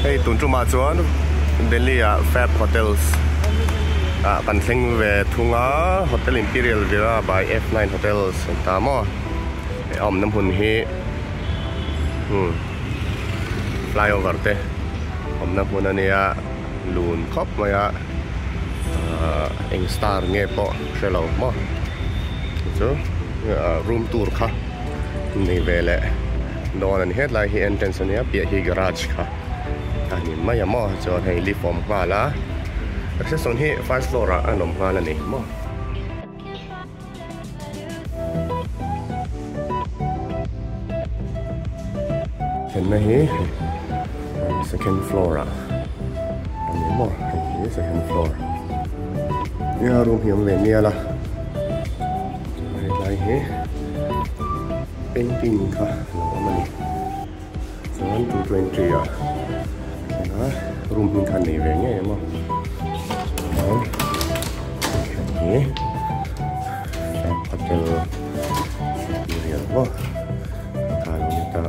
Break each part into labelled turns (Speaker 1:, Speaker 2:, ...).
Speaker 1: Hey, tunjuk majuan Delhi Fab Hotels. Kan sing về thunga Hotel Imperial Villa by F9 Hotels. Tamo. Nam hun hi. Flyover te. Nam hun ania lun khop maya. Eng star nge po shelo mo. So room tour kha. Ni vele. Don an het lai hi entrance ania pi hi garage kha. Ani maya mo cho thei li form ma la. Reception hi 5 floor anom ma la ni mo. Ken na hi second floor ani mo hi second floor. Ya room hi le nia la. Lai hi painting kha lo ma ni. 7 to 20 room hin khan nei ve nge mo okay hotel area mo kan ni ta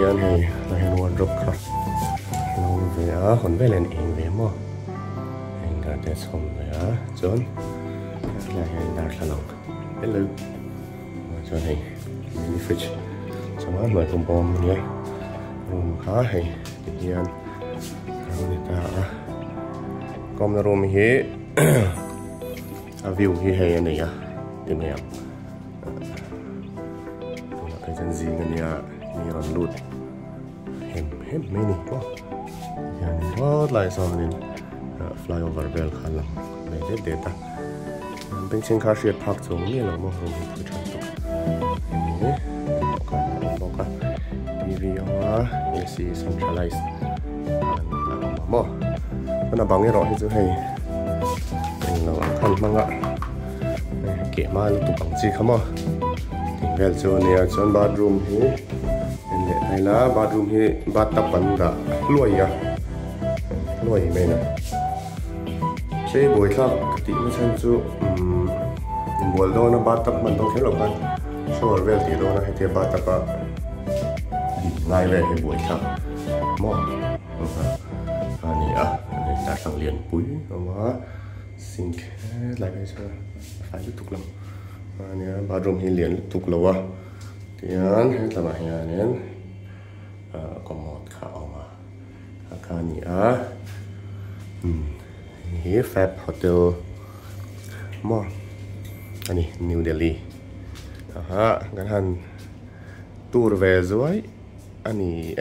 Speaker 1: yan hai la hen wardrobe kha lo ve hon ve len eng ve mo eng ga te som ve chon la hen dar la long hello chon hai mini fridge sama mai pom pom ni room khá hay hiện người ta com na room hi view hi hay này tìm hiểu cái chân gì người nhà ni ron lút hem mấy này có hiện rất lại sao nên flyover bell khá lắm này rất đẹp ta bên trên car share park xuống như là một room hi chọn tục này TV AC centralized mo na bang ero hi chu hei lo khan manga ke ma lu tu bang chi khama tingvel chu ne chon bathroom hi le ai la bathroom hi bathtub pan da loi me na sei boi thak ti ma chan chu bol do na bathtub man do khelo kan shower vel ti do na he te bathtub ngay về cái buổi thăm mò anh ta sang liền búi mà sink lại cái sao phải tiếp tục làm anh bathroom hi liền tiếp tục lâu thì anh hết là vậy anh có một khảo mà cái này hi Fab Hotel mò anh New Delhi cái han tour về rồi anh